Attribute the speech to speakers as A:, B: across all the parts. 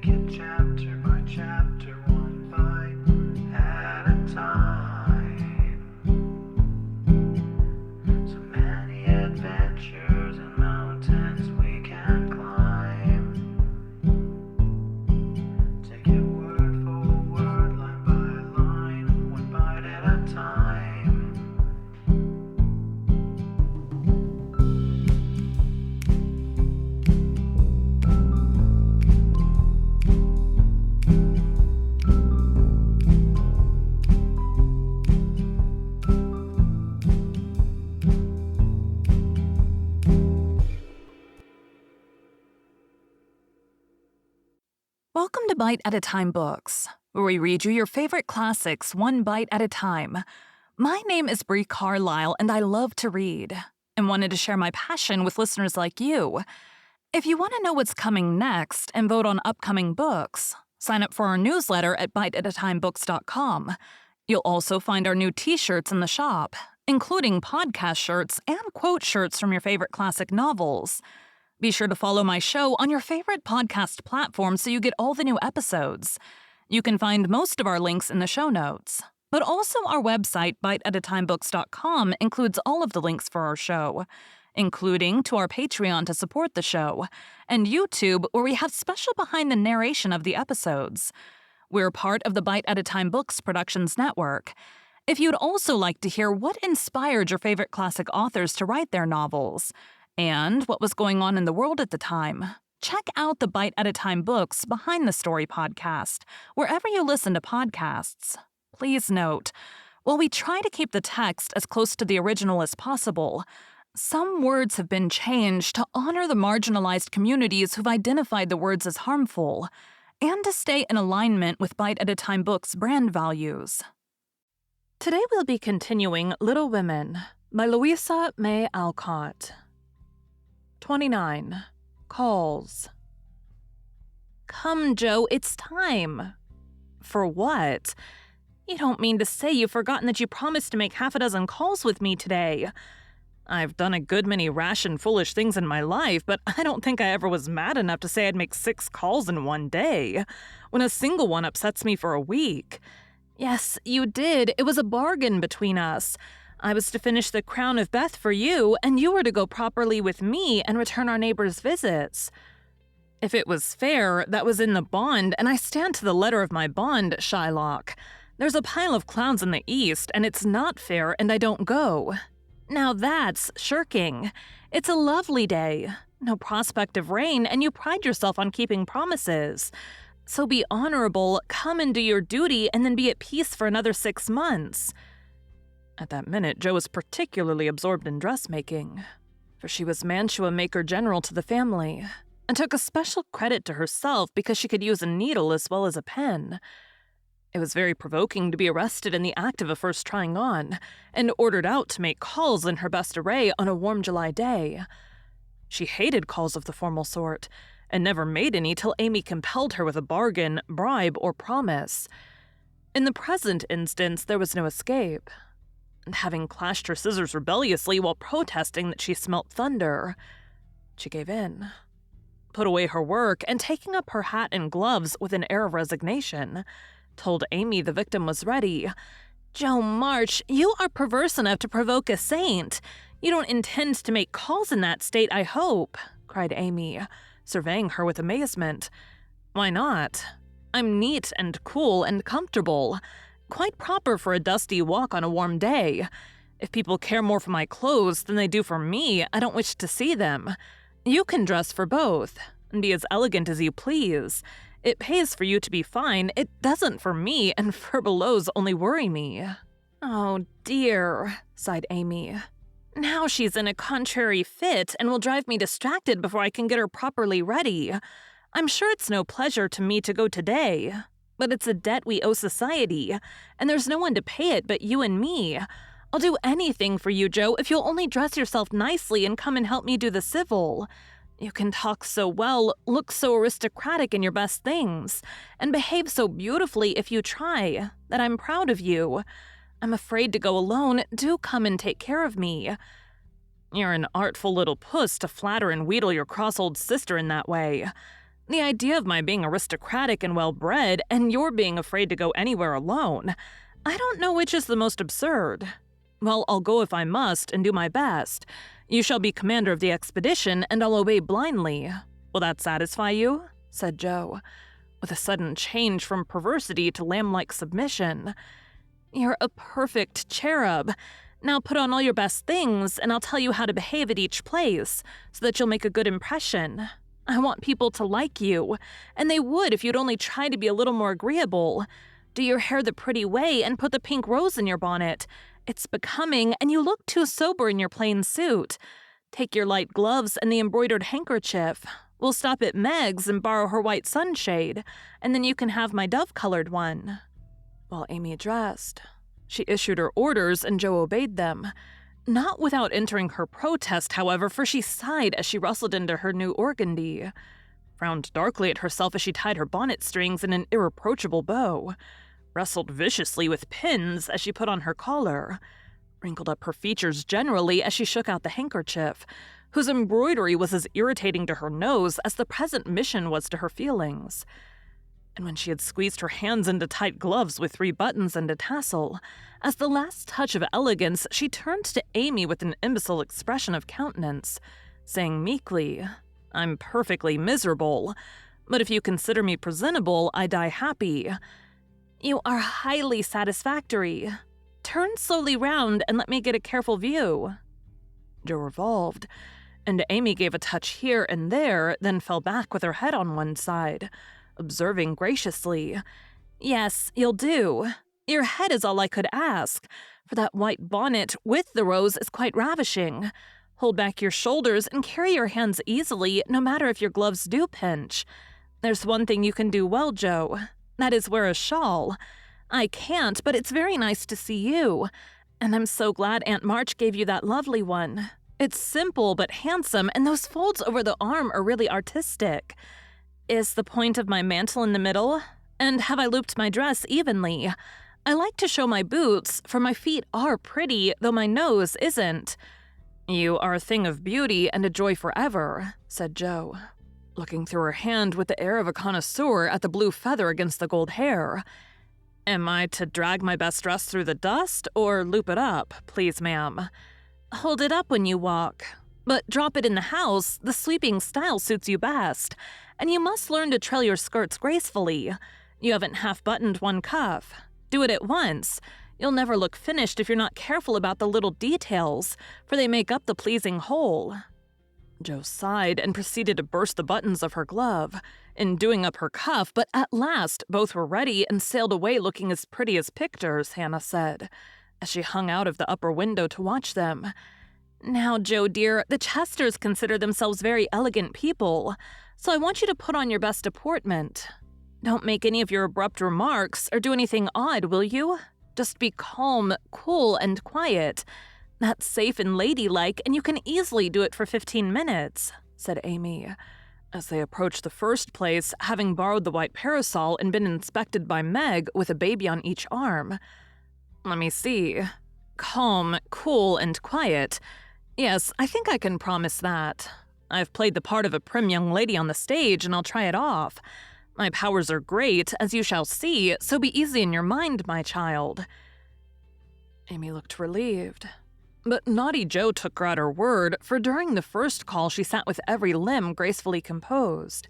A: it chapter by chapter, one bite at a time. So many adventures and mountains we can climb. Take it word for word, line by line, one bite at a time.
B: Welcome to Bite at a Time Books, where we read you your favorite classics one bite at a time. My name is Bree Carlile, and I love to read, and wanted to share my passion with listeners like you. If you want to know what's coming next and vote on upcoming books, sign up for our newsletter at biteatatimebooks.com. You'll also find our new t-shirts in the shop, including podcast shirts and quote shirts from your favorite classic novels. Be sure to follow my show on your favorite podcast platform so you get all the new episodes. You can find most of our links in the show notes. But also our website, biteatatimebooks.com, includes all of the links for our show, including to our Patreon to support the show, and YouTube, where we have special behind the narration of the episodes. We're part of the Bite at a Time Books Productions Network. If you'd also like to hear what inspired your favorite classic authors to write their novels, and what was going on in the world at the time, check out the Bite at a Time Books Behind the Story podcast, wherever you listen to podcasts. Please note, while we try to keep the text as close to the original as possible, some words have been changed to honor the marginalized communities who've identified the words as harmful, and to stay in alignment with Bite at a Time Books' brand values. Today we'll be continuing Little Women by Louisa May Alcott. 29. Calls. Come, Joe, it's time. For what? You don't mean to say you've forgotten that you promised to make half a dozen calls with me today. I've done a good many rash and foolish things in my life, but I don't think I ever was mad enough to say I'd make 6 calls in one day, when a single one upsets me for a week. Yes, you did. It was a bargain between us. I was to finish The Crown of Beth for you, and you were to go properly with me and return our neighbors' visits. If it was fair, that was in the bond, and I stand to the letter of my bond, Shylock. There's a pile of clowns in the east, and it's not fair, and I don't go. Now that's shirking. It's a lovely day. No prospect of rain, and you pride yourself on keeping promises. So be honorable, come and do your duty, and then be at peace for another 6 months. At that minute, Jo was particularly absorbed in dressmaking, for she was Mantua Maker General to the family, and took a special credit to herself because she could use a needle as well as a pen. It was very provoking to be arrested in the act of a first trying on, and ordered out to make calls in her best array on a warm July day. She hated calls of the formal sort, and never made any till Amy compelled her with a bargain, bribe, or promise. In the present instance, there was no escape. And having clashed her scissors rebelliously while protesting that she smelt thunder, she gave in, put away her work, and taking up her hat and gloves with an air of resignation, told Amy the victim was ready. Jo March, you are perverse enough to provoke a saint. You don't intend to make calls in that state, I hope, cried Amy, surveying her with amazement. Why not? I'm neat and cool and comfortable. Quite proper for a dusty walk on a warm day. If people care more for my clothes than they do for me, I don't wish to see them. You can dress for both, and be as elegant as you please. It pays for you to be fine, it doesn't for me, and furbelows only worry me. Oh dear, sighed Amy. Now she's in a contrary fit and will drive me distracted before I can get her properly ready. I'm sure it's no pleasure to me to go today. But it's a debt we owe society, and there's no one to pay it but you and me. I'll do anything for you, Jo, if you'll only dress yourself nicely and come and help me do the civil. You can talk so well, look so aristocratic in your best things, and behave so beautifully if you try, that I'm proud of you. I'm afraid to go alone. Do come and take care of me. You're an artful little puss to flatter and wheedle your cross old sister in that way. The idea of my being aristocratic and well-bred, and your being afraid to go anywhere alone. I don't know which is the most absurd. Well, I'll go if I must and do my best. You shall be commander of the expedition, and I'll obey blindly. Will that satisfy you?" said Joe, with a sudden change from perversity to lamb-like submission. "You're a perfect cherub. Now put on all your best things, and I'll tell you how to behave at each place, so that you'll make a good impression. I want people to like you, and they would if you'd only try to be a little more agreeable. Do your hair the pretty way and put the pink rose in your bonnet. It's becoming, and you look too sober in your plain suit. Take your light gloves and the embroidered handkerchief. We'll stop at Meg's and borrow her white sunshade, and then you can have my dove-colored one." While Amy dressed, she issued her orders and Joe obeyed them. Not without entering her protest, however, for she sighed as she rustled into her new organdy, frowned darkly at herself as she tied her bonnet strings in an irreproachable bow, wrestled viciously with pins as she put on her collar, wrinkled up her features generally as she shook out the handkerchief, whose embroidery was as irritating to her nose as the present mission was to her feelings. And when she had squeezed her hands into tight gloves with 3 buttons and a tassel, as the last touch of elegance, she turned to Amy with an imbecile expression of countenance, saying meekly, "I'm perfectly miserable, but if you consider me presentable, I die happy." "You are highly satisfactory. Turn slowly round and let me get a careful view." Joe revolved, and Amy gave a touch here and there, then fell back with her head on one side, observing graciously, "Yes, you'll do. Your head is all I could ask, for that white bonnet with the rose is quite ravishing. Hold back your shoulders and carry your hands easily, no matter if your gloves do pinch. There's one thing you can do well, Joe. That is wear a shawl. I can't, but it's very nice to see you. And I'm so glad Aunt March gave you that lovely one. It's simple but handsome, and those folds over the arm are really artistic. Is the point of my mantle in the middle? And have I looped my dress evenly? I like to show my boots, for my feet are pretty, though my nose isn't." "You are a thing of beauty and a joy forever," said Joe, looking through her hand with the air of a connoisseur at the blue feather against the gold hair. "Am I to drag my best dress through the dust, or loop it up, please, ma'am?" "Hold it up when you walk. But drop it in the house. The sweeping style suits you best. And you must learn to trail your skirts gracefully. You haven't half-buttoned one cuff. Do it at once. You'll never look finished if you're not careful about the little details, for they make up the pleasing whole." Joe sighed and proceeded to burst the buttons of her glove, in doing up her cuff, but at last both were ready and sailed away looking as pretty as pictures, Hannah said, as she hung out of the upper window to watch them. "Now, Joe dear, the Chesters consider themselves very elegant people, so I want you to put on your best deportment. Don't make any of your abrupt remarks or do anything odd, will you? Just be calm, cool, and quiet. That's safe and ladylike, and you can easily do it for 15 minutes, said Amy, as they approached the first place, having borrowed the white parasol and been inspected by Meg with a baby on each arm. Let me see. Calm, cool, and quiet. Yes, I think I can promise that. I've played the part of a prim young lady on the stage, and I'll try it off. My powers are great, as you shall see, so be easy in your mind, my child. Amy looked relieved. But naughty Joe took her at her word, for during the first call she sat with every limb gracefully composed,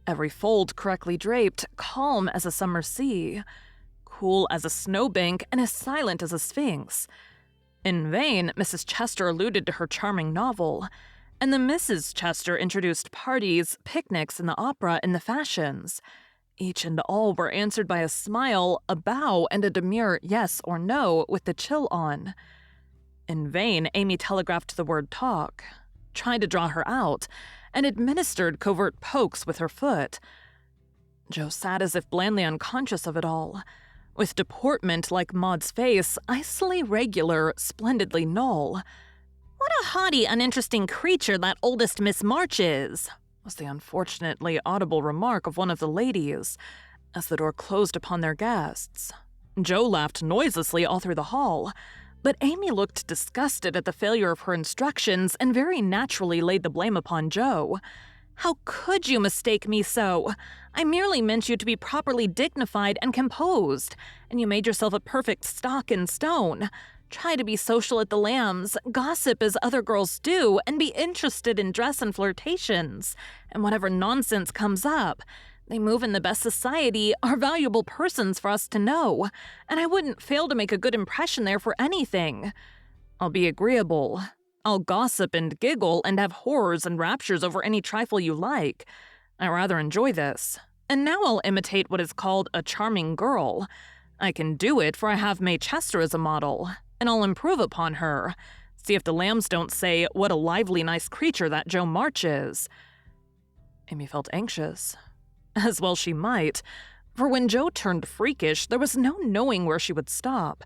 B: every fold correctly draped, calm as a summer sea, cool as a snowbank, and as silent as a sphinx. In vain, Mrs. Chester alluded to her charming novel, and the Mrs. Chester introduced parties, picnics, and the opera and the fashions. Each and all were answered by a smile, a bow, and a demure yes or no with the chill on. In vain, Amy telegraphed the word talk, tried to draw her out, and administered covert pokes with her foot. Joe sat as if blandly unconscious of it all, with deportment like Maud's face, icily regular, splendidly null. "What a haughty, uninteresting creature that oldest Miss March is," was the unfortunately audible remark of one of the ladies, as the door closed upon their guests. Joe laughed noiselessly all through the hall, but Amy looked disgusted at the failure of her instructions and very naturally laid the blame upon Joe. How could you mistake me so? I merely meant you to be properly dignified and composed, and you made yourself a perfect stock in stone. Try to be social at the Lambs, gossip as other girls do, and be interested in dress and flirtations. And whatever nonsense comes up, they move in the best society, are valuable persons for us to know, and I wouldn't fail to make a good impression there for anything. I'll be agreeable. I'll gossip and giggle and have horrors and raptures over any trifle you like. I rather enjoy this. And now I'll imitate what is called a charming girl. I can do it, for I have May Chester as a model, and I'll improve upon her. See if the Lambs don't say, "What a lively, nice creature that Jo March is." Amy felt anxious. As well she might, for when Jo turned freakish, there was no knowing where she would stop.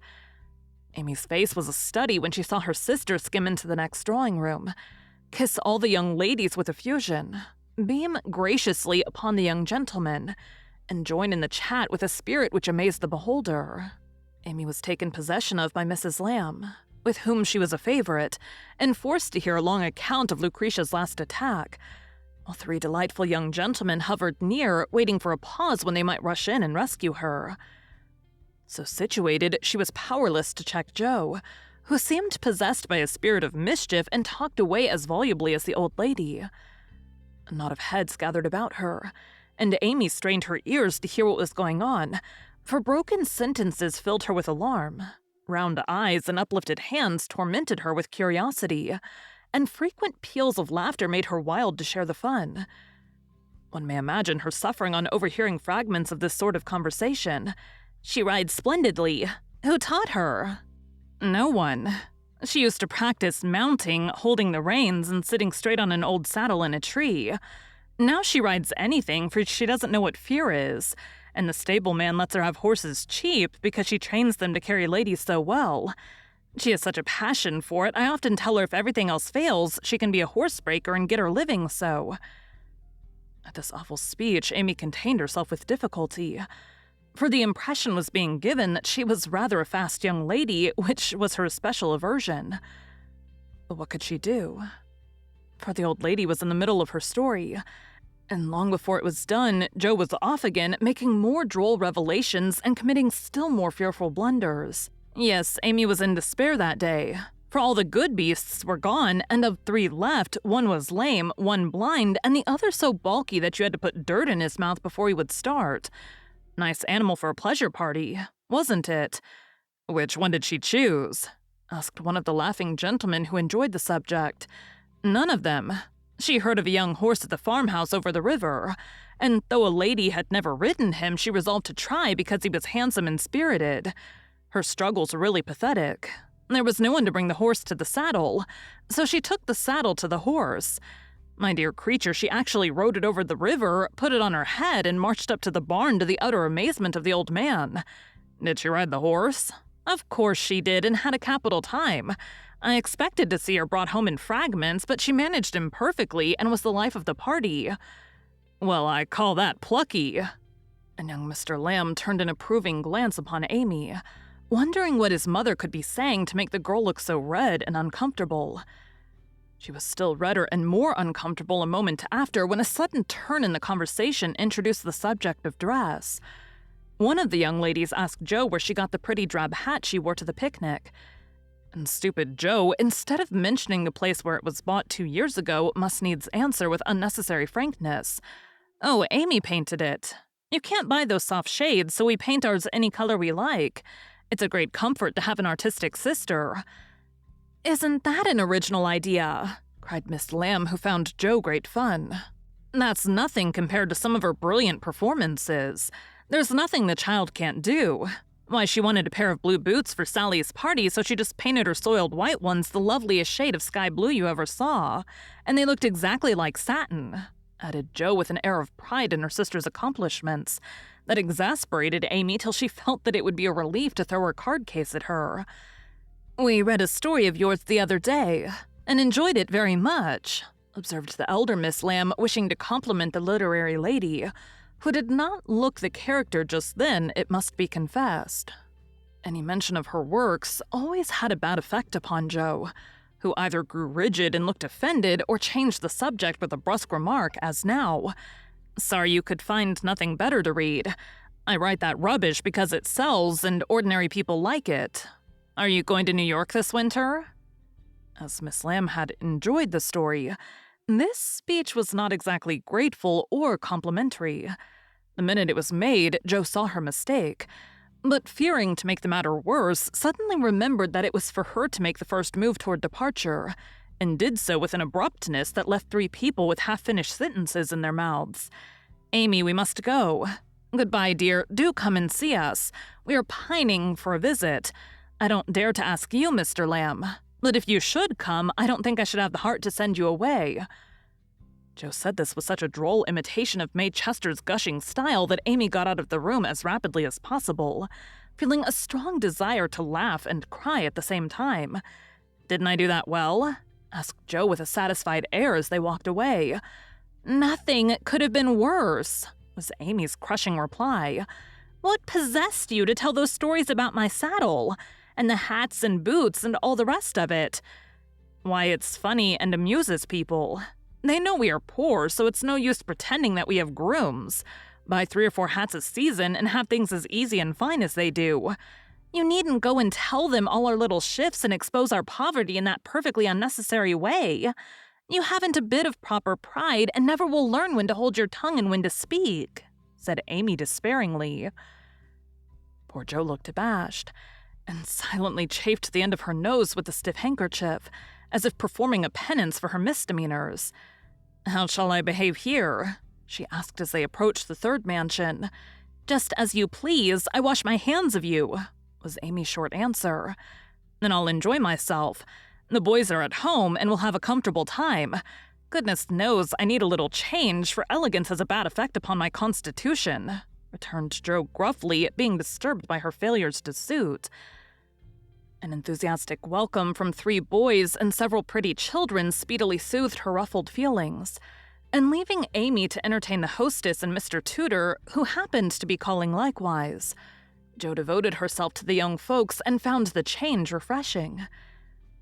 B: Amy's face was a study when she saw her sister skim into the next drawing room, kiss all the young ladies with effusion, beam graciously upon the young gentlemen, and join in the chat with a spirit which amazed the beholder. Amy was taken possession of by Mrs. Lamb, with whom she was a favorite, and forced to hear a long account of Lucretia's last attack, while three delightful young gentlemen hovered near, waiting for a pause when they might rush in and rescue her. So situated, she was powerless to check Jo, who seemed possessed by a spirit of mischief and talked away as volubly as the old lady. A knot of heads gathered about her, and Amy strained her ears to hear what was going on, for broken sentences filled her with alarm. Round eyes and uplifted hands tormented her with curiosity, and frequent peals of laughter made her wild to share the fun. One may imagine her suffering on overhearing fragments of this sort of conversation. She rides splendidly. Who taught her? No one. She used to practice mounting, holding the reins, and sitting straight on an old saddle in a tree. Now she rides anything, for she doesn't know what fear is, and the stableman lets her have horses cheap because she trains them to carry ladies so well. She has such a passion for it, I often tell her if everything else fails, she can be a horsebreaker and get her living so. At this awful speech, Amy contained herself with difficulty, for the impression was being given that she was rather a fast young lady, which was her especial aversion. But what could she do? For the old lady was in the middle of her story, and long before it was done, Jo was off again, making more droll revelations and committing still more fearful blunders. Yes, Amy was in despair that day, for all the good beasts were gone, and of three left, one was lame, one blind, and the other so bulky that you had to put dirt in his mouth before he would start. Nice animal for a pleasure party, wasn't it? Which one did she choose? Asked one of the laughing gentlemen who enjoyed the subject. None of them. She heard of a young horse at the farmhouse over the river, and though a lady had never ridden him, she resolved to try because he was handsome and spirited. Her struggles were really pathetic. There was no one to bring the horse to the saddle, so she took the saddle to the horse. My dear creature, she actually rode it over the river, put it on her head, and marched up to the barn to the utter amazement of the old man. Did she ride the horse? Of course she did, and had a capital time. I expected to see her brought home in fragments, but she managed him perfectly and was the life of the party. Well, I call that plucky. And young Mr. Lamb turned an approving glance upon Amy, wondering what his mother could be saying to make the girl look so red and uncomfortable. She was still redder and more uncomfortable a moment after when a sudden turn in the conversation introduced the subject of dress. One of the young ladies asked Jo where she got the pretty drab hat she wore to the picnic. And stupid Jo, instead of mentioning the place where it was bought 2 years ago, must needs answer with unnecessary frankness. Oh, Amy painted it. You can't buy those soft shades, so we paint ours any color we like. It's a great comfort to have an artistic sister. Isn't that an original idea? Cried Miss Lamb, who found Jo great fun. That's nothing compared to some of her brilliant performances. There's nothing the child can't do. Why, she wanted a pair of blue boots for Sally's party, so she just painted her soiled white ones the loveliest shade of sky blue you ever saw, and they looked exactly like satin, added Jo with an air of pride in her sister's accomplishments that exasperated Amy till she felt that it would be a relief to throw her card case at her. We read a story of yours the other day, and enjoyed it very much, observed the elder Miss Lamb, wishing to compliment the literary lady, who did not look the character just then, it must be confessed. Any mention of her works always had a bad effect upon Jo, who either grew rigid and looked offended or changed the subject with a brusque remark, as now. "Sorry you could find nothing better to read. I write that rubbish because it sells and ordinary people like it. Are you going to New York this winter?" As Miss Lamb had enjoyed the story, this speech was not exactly grateful or complimentary. The minute it was made, Jo saw her mistake, but fearing to make the matter worse, suddenly remembered that it was for her to make the first move toward departure, and did so with an abruptness that left 3 people with half-finished sentences in their mouths. "Amy, we must go. Goodbye, dear. Do come and see us. We are pining for a visit. I don't dare to ask you, Mr. Lamb, but if you should come, I don't think I should have the heart to send you away." Jo said this with such a droll imitation of May Chester's gushing style that Amy got out of the room as rapidly as possible, feeling a strong desire to laugh and cry at the same time. "Didn't I do that well?" asked Jo with a satisfied air as they walked away. "Nothing could have been worse," was Amy's crushing reply. "What possessed you to tell those stories about my saddle, and the hats and boots and all the rest of it?" "Why, it's funny and amuses people. They know we are poor, so it's no use pretending that we have grooms. Buy 3 or 4 hats a season and have things as easy and fine as they do. You needn't go and tell them all our little shifts and expose our poverty in that perfectly unnecessary way. You haven't a bit of proper pride and never will learn when to hold your tongue and when to speak," said Amy despairingly. Poor Jo looked abashed, and silently chafed the end of her nose with the stiff handkerchief, as if performing a penance for her misdemeanors. "How shall I behave here?" she asked as they approached the 3rd mansion. "Just as you please. I wash my hands of you," was Amy's short answer. "Then I'll enjoy myself. The boys are at home and will have a comfortable time. Goodness knows I need a little change, for elegance has a bad effect upon my constitution," returned Jo gruffly, being disturbed by her failures to suit. An enthusiastic welcome from 3 boys and several pretty children speedily soothed her ruffled feelings, and leaving Amy to entertain the hostess and Mr. Tudor, who happened to be calling likewise, Jo devoted herself to the young folks and found the change refreshing.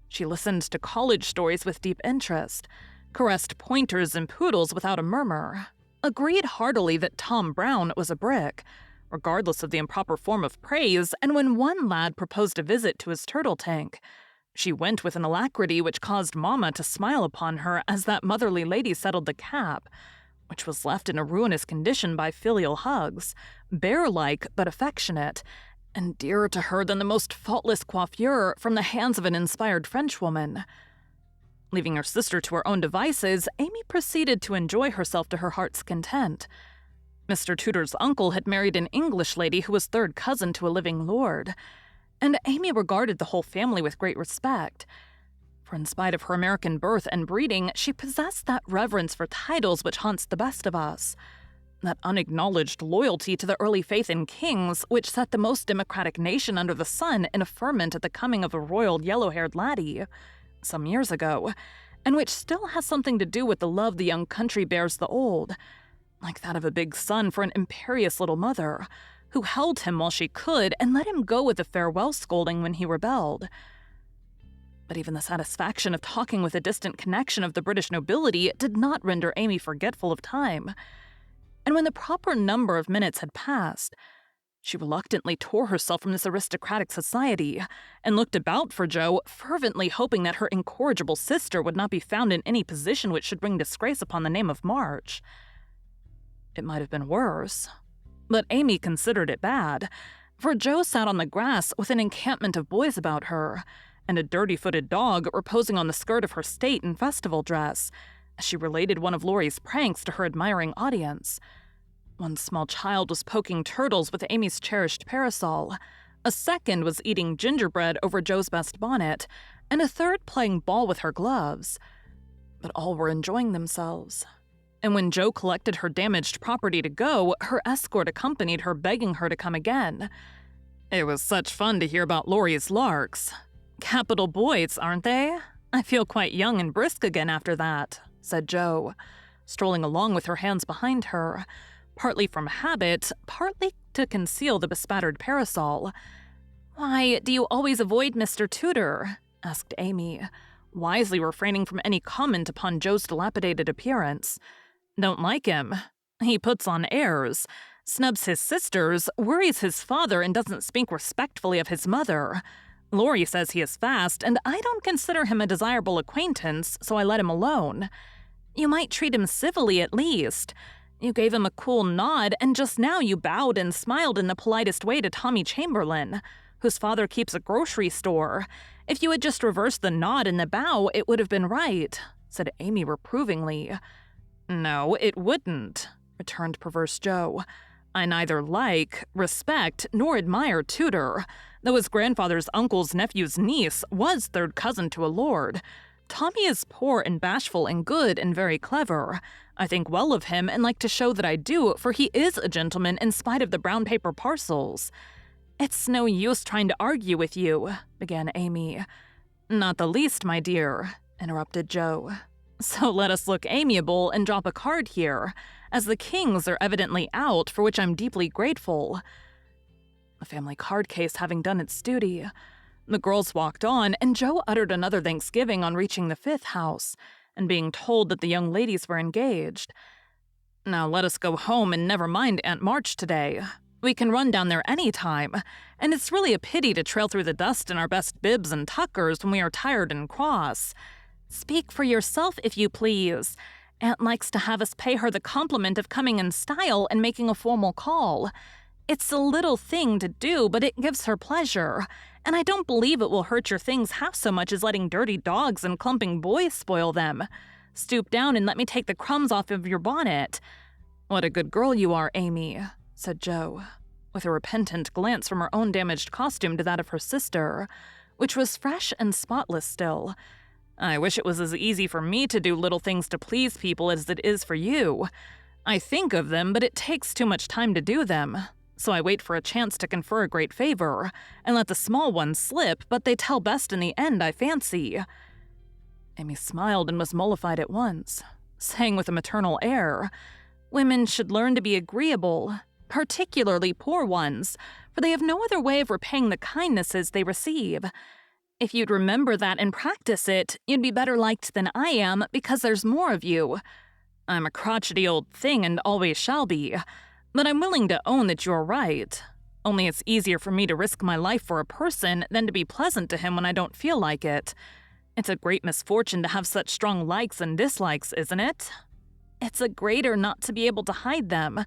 B: She listened to college stories with deep interest, caressed pointers and poodles without a murmur, agreed heartily that Tom Brown was a brick, regardless of the improper form of praise, and when one lad proposed a visit to his turtle tank, she went with an alacrity which caused Mama to smile upon her as that motherly lady settled the cap, which was left in a ruinous condition by filial hugs, bear-like but affectionate, and dearer to her than the most faultless coiffure from the hands of an inspired Frenchwoman. Leaving her sister to her own devices, Amy proceeded to enjoy herself to her heart's content. Mr. Tudor's uncle had married an English lady who was 3rd cousin to a living lord, and Amy regarded the whole family with great respect, for in spite of her American birth and breeding, she possessed that reverence for titles which haunts the best of us, that unacknowledged loyalty to the early faith in kings which set the most democratic nation under the sun in a ferment at the coming of a royal yellow-haired laddie some years ago, and which still has something to do with the love the young country bears the old, like that of a big son for an imperious little mother, who held him while she could and let him go with a farewell scolding when he rebelled. But even the satisfaction of talking with a distant connection of the British nobility did not render Amy forgetful of time, and when the proper number of minutes had passed, she reluctantly tore herself from this aristocratic society and looked about for Jo, fervently hoping that her incorrigible sister would not be found in any position which should bring disgrace upon the name of March. It might have been worse, but Amy considered it bad, for Jo sat on the grass with an encampment of boys about her, and a dirty-footed dog reposing on the skirt of her state in festival dress, as she related one of Laurie's pranks to her admiring audience. One small child was poking turtles with Amy's cherished parasol, a second was eating gingerbread over Jo's best bonnet, and a third playing ball with her gloves. But all were enjoying themselves. And when Jo collected her damaged property to go, her escort accompanied her, begging her to come again. "It was such fun to hear about Laurie's larks. Capital boys, aren't they? I feel quite young and brisk again after that," said Jo, strolling along with her hands behind her, partly from habit, partly to conceal the bespattered parasol. "Why do you always avoid Mr. Tudor?" asked Amy. wisely refraining from any comment upon Joe's dilapidated appearance. Don't like him. He puts on airs, snubs his sisters, worries his father, and doesn't speak respectfully of his mother. Lori says he is fast, and I don't consider him a desirable acquaintance, so I let him alone. You might treat him civilly at least. You gave him a cool nod, and just now you bowed and smiled in the politest way to Tommy Chamberlain, whose father keeps a grocery store. If you had just reversed the nod and the bow, it would have been right, said Amy reprovingly. No, it wouldn't, returned perverse Joe. I neither like, respect, nor admire Tudor, though his grandfather's uncle's nephew's niece was third cousin to a lord. Tommy is poor and bashful and good and very clever. I think well of him and like to show that I do, for he is a gentleman in spite of the brown paper parcels. It's no use trying to argue with you, began Amy. Not the least, my dear, interrupted Joe. So let us look amiable and drop a card here, as the kings are evidently out, for which I'm deeply grateful. The family card case having done its duty, the girls walked on, and Joe uttered another thanksgiving on reaching the 5th house, and being told that the young ladies were engaged. Now let us go home and never mind Aunt March today. We can run down there any time, and it's really a pity to trail through the dust in our best bibs and tuckers when we are tired and cross. Speak for yourself, if you please. Aunt likes to have us pay her the compliment of coming in style and making a formal call. It's a little thing to do, but it gives her pleasure, and I don't believe it will hurt your things half so much as letting dirty dogs and clumping boys spoil them. Stoop down and let me take the crumbs off of your bonnet. What a good girl you are, Amy, said Joe, with a repentant glance from her own damaged costume to that of her sister, which was fresh and spotless still. I wish it was as easy for me to do little things to please people as it is for you. I think of them, but it takes too much time to do them. So I wait for a chance to confer a great favor, and let the small ones slip, but they tell best in the end, I fancy. Amy smiled and was mollified at once, saying with a maternal air, Women should learn to be agreeable, particularly poor ones, for they have no other way of repaying the kindnesses they receive. If you'd remember that and practice it, you'd be better liked than I am because there's more of you. I'm a crotchety old thing and always shall be, but I'm willing to own that you're right. Only it's easier for me to risk my life for a person than to be pleasant to him when I don't feel like it. It's a great misfortune to have such strong likes and dislikes, isn't it? It's a greater not to be able to hide them.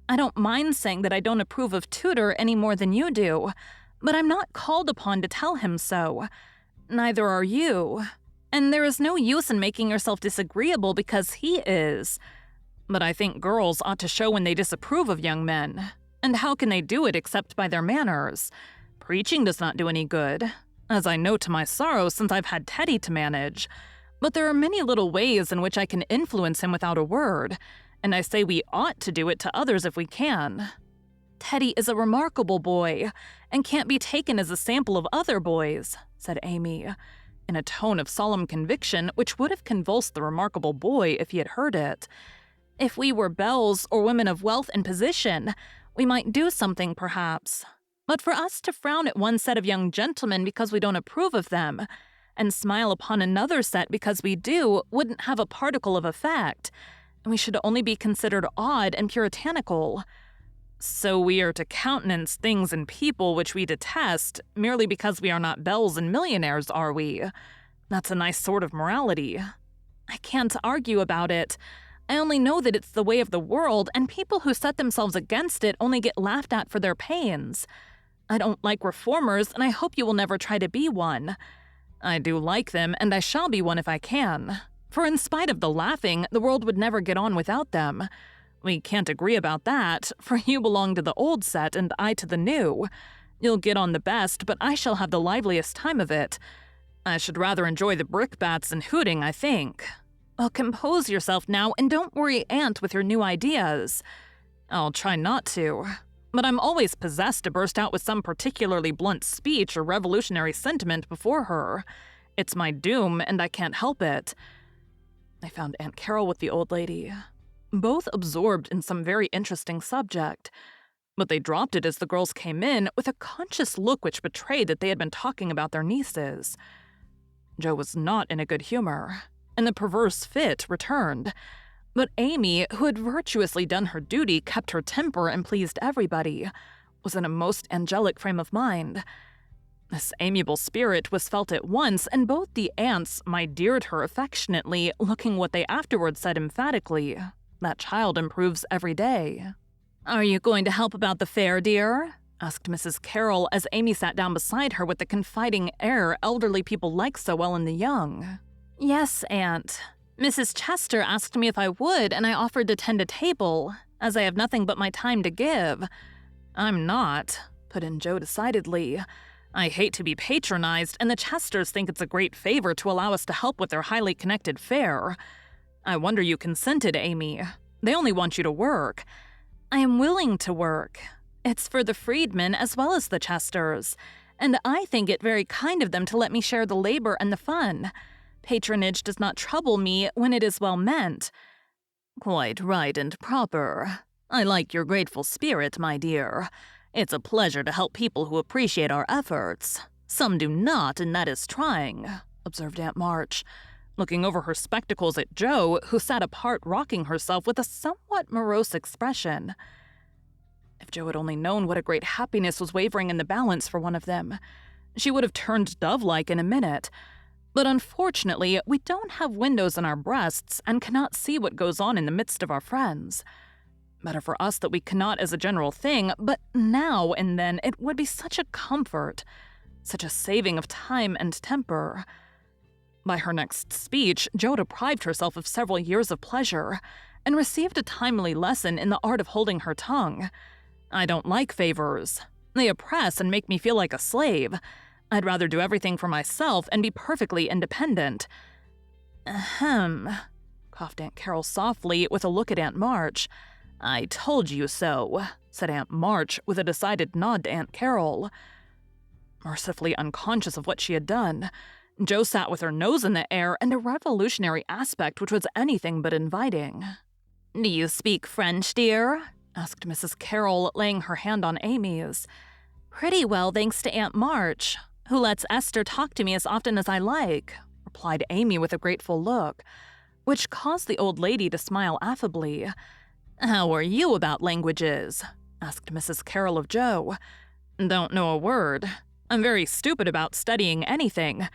B: I don't mind saying that I don't approve of Tudor any more than you do, but I'm not called upon to tell him so. Neither are you. And there is no use in making yourself disagreeable because he is. But I think girls ought to show when they disapprove of young men. And how can they do it except by their manners? Preaching does not do any good, as I know to my sorrow since I've had Teddy to manage. But there are many little ways in which I can influence him without a word, and I say we ought to do it to others if we can. Teddy is a remarkable boy, and can't be taken as a sample of other boys, said Amy, in a tone of solemn conviction which would have convulsed the remarkable boy if he had heard it. If we were belles or women of wealth and position, we might do something perhaps. But for us to frown at one set of young gentlemen because we don't approve of them, and smile upon another set because we do, wouldn't have a particle of effect, and we should only be considered odd and puritanical. So we are to countenance things and people which we detest, merely because we are not belles and millionaires, are we? That's a nice sort of morality. I can't argue about it. I only know that it's the way of the world, and people who set themselves against it only get laughed at for their pains. I don't like reformers, and I hope you will never try to be one. I do like them, and I shall be one if I can. For in spite of the laughing, the world would never get on without them. We can't agree about that, for you belong to the old set and I to the new. You'll get on the best, but I shall have the liveliest time of it. I should rather enjoy the brickbats and hooting, I think. Well, compose yourself now, and don't worry Aunt with your new ideas. I'll try not to. But I'm always possessed to burst out with some particularly blunt speech or revolutionary sentiment before her. It's my doom, and I can't help it. I found Aunt Carol with the old lady, both absorbed in some very interesting subject, but they dropped it as the girls came in with a conscious look which betrayed that they had been talking about their nieces. Joe was not in a good humor, and the perverse fit returned. But Amy, who had virtuously done her duty, kept her temper, and pleased everybody, was in a most angelic frame of mind. This amiable spirit was felt at once, and both the aunts my-deared her affectionately, looking what they afterwards said emphatically, "That child improves every day." "Are you going to help about the fair, dear?" asked Mrs. Carroll as Amy sat down beside her with the confiding air elderly people like so well in the young. "Yes, Aunt. Mrs. Chester asked me if I would, and I offered to tend a table, as I have nothing but my time to give." "I'm not," put in Joe decidedly. "I hate to be patronized, and the Chesters think it's a great favor to allow us to help with their highly connected fair. I wonder you consented, Amy. They only want you to work." "I am willing to work. It's for the freedmen as well as the Chesters, and I think it very kind of them to let me share the labor and the fun. Patronage does not trouble me when it is well meant." "Quite right and proper. I like your grateful spirit, my dear. It's a pleasure to help people who appreciate our efforts. Some do not, and that is trying," observed Aunt March, looking over her spectacles at Joe, who sat apart rocking herself with a somewhat morose expression. If Joe had only known what a great happiness was wavering in the balance for one of them, she would have turned dove-like in a minute. But unfortunately, we don't have windows in our breasts and cannot see what goes on in the midst of our friends. Better for us that we cannot as a general thing, but now and then it would be such a comfort, such a saving of time and temper. By her next speech, Jo deprived herself of several years of pleasure and received a timely lesson in the art of holding her tongue. "I don't like favors. They oppress and make me feel like a slave. I'd rather do everything for myself and be perfectly independent." "Ahem," coughed Aunt Carroll softly with a look at Aunt March. "I told you so," said Aunt March with a decided nod to Aunt Carroll. Mercifully unconscious of what she had done, Jo sat with her nose in the air and a revolutionary aspect which was anything but inviting. "Do you speak French, dear?" asked Mrs. Carroll, laying her hand on Amy's. "Pretty well, thanks to Aunt March, who lets Esther talk to me as often as I like," replied Amy with a grateful look, which caused the old lady to smile affably. "How are you about languages?" asked Mrs. Carroll of Jo. "Don't know a word. I'm very stupid about studying anything.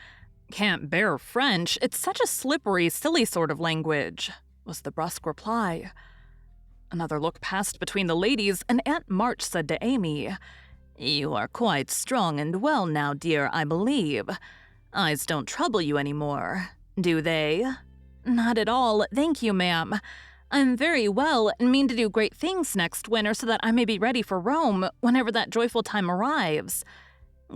B: Can't bear French, it's such a slippery, silly sort of language," was the brusque reply. Another look passed between the ladies, and Aunt March said to Amy, "You are quite strong and well now, dear, I believe. Eyes don't trouble you any more, do they?" "Not at all, thank you, ma'am. I'm very well and mean to do great things next winter so that I may be ready for Rome whenever that joyful time arrives."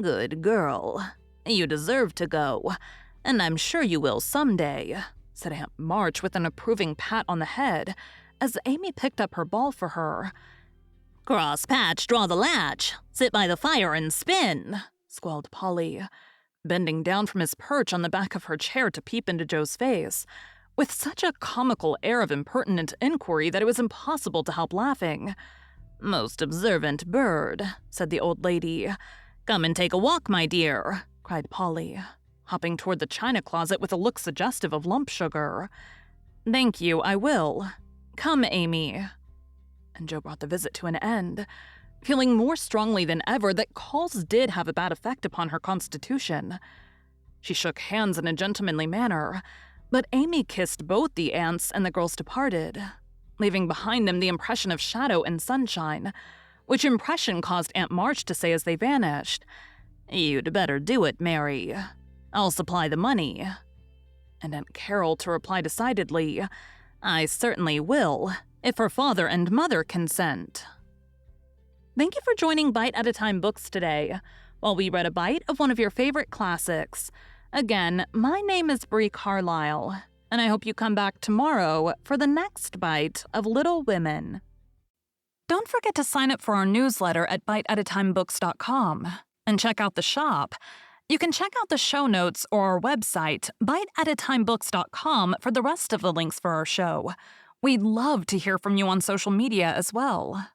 B: "Good girl. You deserve to go, and I'm sure you will someday," said Aunt March with an approving pat on the head as Amy picked up her ball for her. "Cross patch, draw the latch. Sit by the fire and spin," squalled Polly, bending down from his perch on the back of her chair to peep into Jo's face, with such a comical air of impertinent inquiry that it was impossible to help laughing. "Most observant bird," said the old lady. "Come and take a walk, my dear," cried Polly, hopping toward the china closet with a look suggestive of lump sugar. "Thank you, I will. Come, Amy." And Jo brought the visit to an end, feeling more strongly than ever that calls did have a bad effect upon her constitution. She shook hands in a gentlemanly manner, but Amy kissed both the aunts and the girls departed, leaving behind them the impression of shadow and sunshine, which impression caused Aunt March to say as they vanished, "You'd better do it, Mary. I'll supply the money." And Aunt Carroll to reply decidedly, "I certainly will, if her father and mother consent." Thank you for joining Bite at a Time Books today, while we read a bite of one of your favorite classics. Again, my name is Bree Carlile, and I hope you come back tomorrow for the next bite of Little Women. Don't forget to sign up for our newsletter at biteatatimebooks.com and check out the shop. You can check out the show notes or our website, biteatatimebooks.com, for the rest of the links for our show. We'd love to hear from you on social media as well.